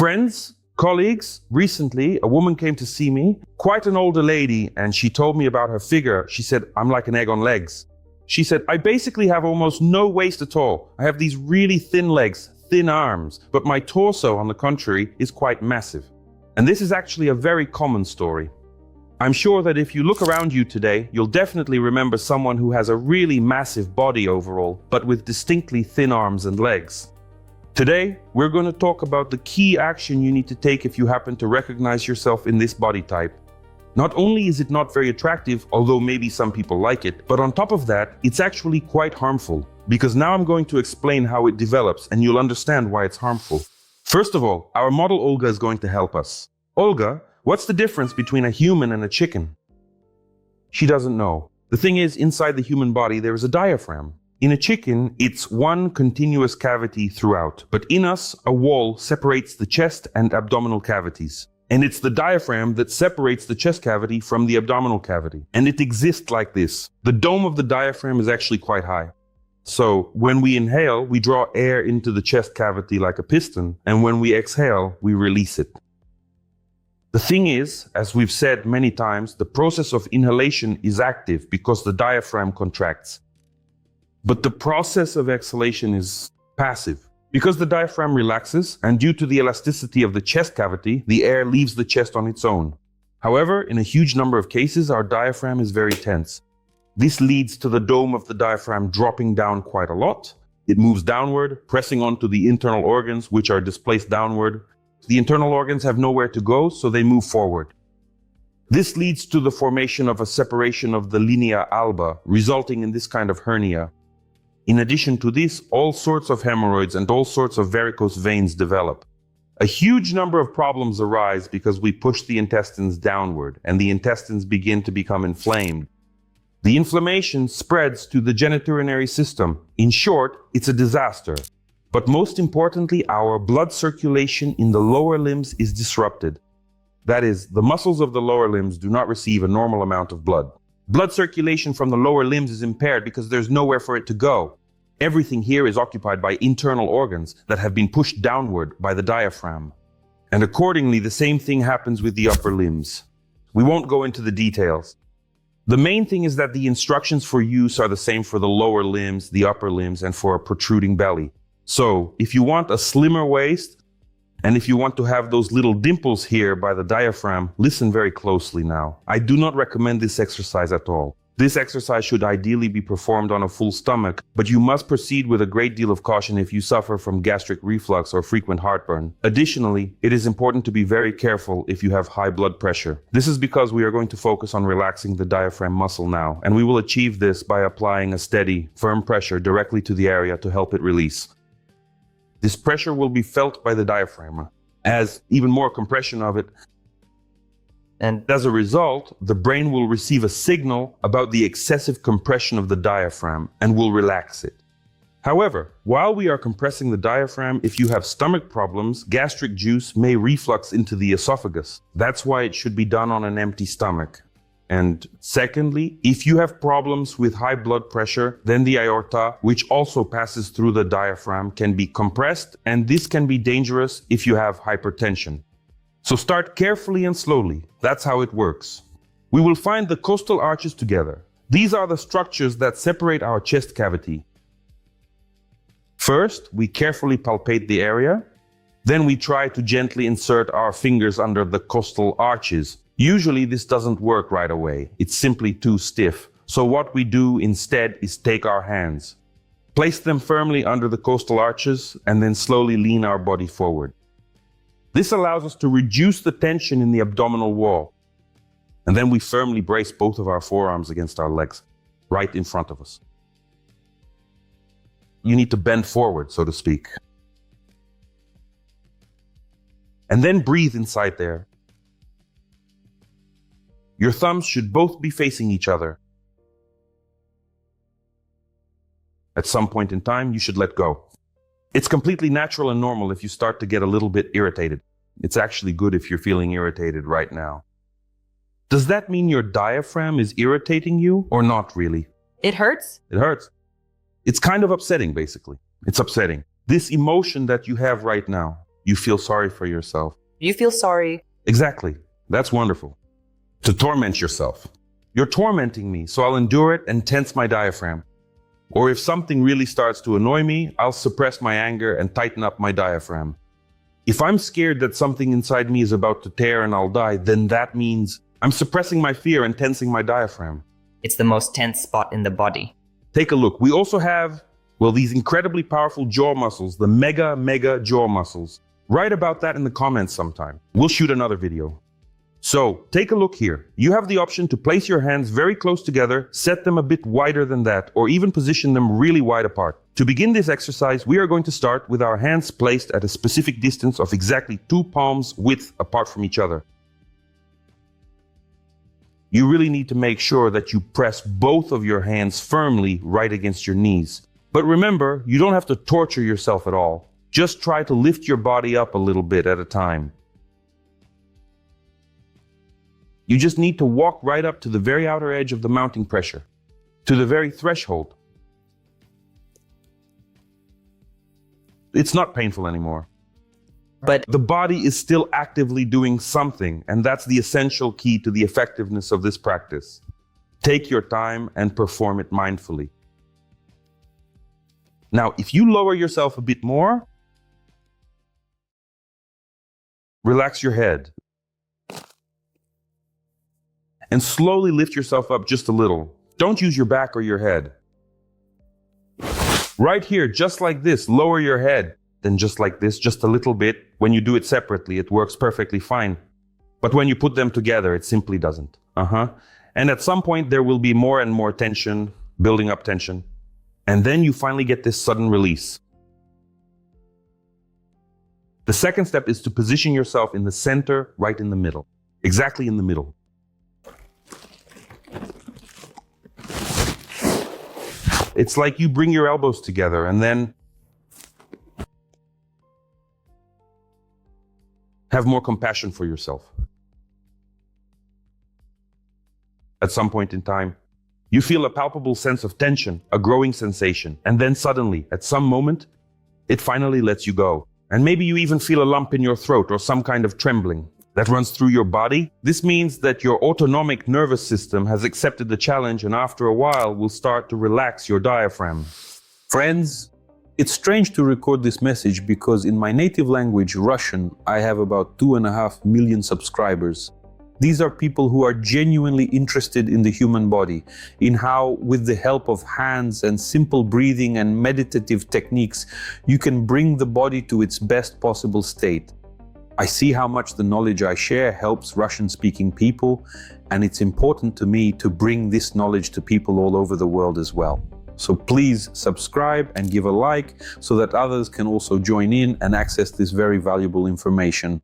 Friends, colleagues, recently a woman came to see me, quite an older lady, and she told me about her figure. She said, I'm like an egg on legs. She said, I basically have almost no waist at all. I have these really thin legs, thin arms, but my torso, on the contrary, is quite massive. And this is actually a very common story. I'm sure that if you look around you today, you'll definitely remember someone who has a really massive body overall, but with distinctly thin arms and legs. Today, we're going to talk about the key action you need to take if you happen to recognize yourself in this body type. Not only is it not very attractive, although maybe some people like it, but on top of that, it's actually quite harmful. Because now I'm going to explain how it develops and you'll understand why it's harmful. First of all, our model Olga is going to help us. Olga, what's the difference between a human and a chicken? She doesn't know. The thing is, inside the human body there is a diaphragm. In a chicken, it's one continuous cavity throughout, but in us, a wall separates the chest and abdominal cavities. And it's the diaphragm that separates the chest cavity from the abdominal cavity. And it exists like this. The dome of the diaphragm is actually quite high. So when we inhale, we draw air into the chest cavity like a piston, and when we exhale, we release it. The thing is, as we've said many times, the process of inhalation is active because the diaphragm contracts. But the process of exhalation is passive. Because the diaphragm relaxes, and due to the elasticity of the chest cavity, the air leaves the chest on its own. However, in a huge number of cases, our diaphragm is very tense. This leads to the dome of the diaphragm dropping down quite a lot. It moves downward, pressing onto the internal organs, which are displaced downward. The internal organs have nowhere to go, so they move forward. This leads to the formation of a separation of the linea alba, resulting in this kind of hernia. In addition to this, all sorts of hemorrhoids and all sorts of varicose veins develop. A huge number of problems arise because we push the intestines downward, and the intestines begin to become inflamed. The inflammation spreads to the genitourinary system. In short, it's a disaster. But most importantly, our blood circulation in the lower limbs is disrupted. That is, the muscles of the lower limbs do not receive a normal amount of blood. Blood circulation from the lower limbs is impaired because there's nowhere for it to go. Everything here is occupied by internal organs that have been pushed downward by the diaphragm. And accordingly, the same thing happens with the upper limbs. We won't go into the details. The main thing is that the instructions for use are the same for the lower limbs, the upper limbs, and for a protruding belly. So, if you want a slimmer waist, and if you want to have those little dimples here by the diaphragm, listen very closely now. I do not recommend this exercise at all. This exercise should ideally be performed on a full stomach, but you must proceed with a great deal of caution if you suffer from gastric reflux or frequent heartburn. Additionally, it is important to be very careful if you have high blood pressure. This is because we are going to focus on relaxing the diaphragm muscle now, and we will achieve this by applying a steady, firm pressure directly to the area to help it release. This pressure will be felt by the diaphragm as even more compression of it. And as a result, the brain will receive a signal about the excessive compression of the diaphragm and will relax it. However, while we are compressing the diaphragm, if you have stomach problems, gastric juice may reflux into the esophagus. That's why it should be done on an empty stomach. And secondly, if you have problems with high blood pressure, then the aorta, which also passes through the diaphragm, can be compressed, and this can be dangerous if you have hypertension. So start carefully and slowly. That's how it works. We will find the costal arches together. These are the structures that separate our chest cavity. First, we carefully palpate the area. Then we try to gently insert our fingers under the costal arches. Usually this doesn't work right away. It's simply too stiff. So what we do instead is take our hands, place them firmly under the costal arches, and then slowly lean our body forward. This allows us to reduce the tension in the abdominal wall. And then we firmly brace both of our forearms against our legs, right in front of us. You need to bend forward, so to speak. And then breathe inside there. Your thumbs should both be facing each other. At some point in time, you should let go. It's completely natural and normal if you start to get a little bit irritated. It's actually good if you're feeling irritated right now. Does that mean your diaphragm is irritating you or not really? It hurts? It hurts. It's kind of upsetting, basically. It's upsetting. This emotion that you have right now, you feel sorry for yourself. You feel sorry. Exactly. That's wonderful. To torment yourself. You're tormenting me, so I'll endure it and tense my diaphragm. Or if something really starts to annoy me, I'll suppress my anger and tighten up my diaphragm. If I'm scared that something inside me is about to tear and I'll die, then that means I'm suppressing my fear and tensing my diaphragm. It's the most tense spot in the body. Take a look. We also have, well, these incredibly powerful jaw muscles, the mega jaw muscles. Write about that in the comments sometime. We'll shoot another video. So, take a look here. You have the option to place your hands very close together, set them a bit wider than that, or even position them really wide apart. To begin this exercise, we are going to start with our hands placed at a specific distance of exactly 2 palms width apart from each other. You really need to make sure that you press both of your hands firmly right against your knees. But remember, you don't have to torture yourself at all. Just try to lift your body up a little bit at a time. You just need to walk right up to the very outer edge of the mounting pressure, to the very threshold. It's not painful anymore. But the body is still actively doing something, and that's the essential key to the effectiveness of this practice. Take your time and perform it mindfully. Now, if you lower yourself a bit more, relax your head. And slowly lift yourself up just a little. Don't use your back or your head. Right here, just like this, lower your head. Then just like this, just a little bit. When you do it separately, it works perfectly fine. But when you put them together, it simply doesn't. And at some point, there will be more and more tension, building up tension. And then you finally get this sudden release. The second step is to position yourself in the center, right in the middle. Exactly in the middle. It's like you bring your elbows together and then have more compassion for yourself. At some point in time, you feel a palpable sense of tension, a growing sensation, and then suddenly, at some moment, it finally lets you go. And maybe you even feel a lump in your throat or some kind of trembling that runs through your body. This means that your autonomic nervous system has accepted the challenge and after a while will start to relax your diaphragm. Friends, it's strange to record this message because in my native language, Russian, I have about 2.5 million subscribers. These are people who are genuinely interested in the human body, in how, with the help of hands and simple breathing and meditative techniques, you can bring the body to its best possible state. I see how much the knowledge I share helps Russian-speaking people, and it's important to me to bring this knowledge to people all over the world as well. So please subscribe and give a like so that others can also join in and access this very valuable information.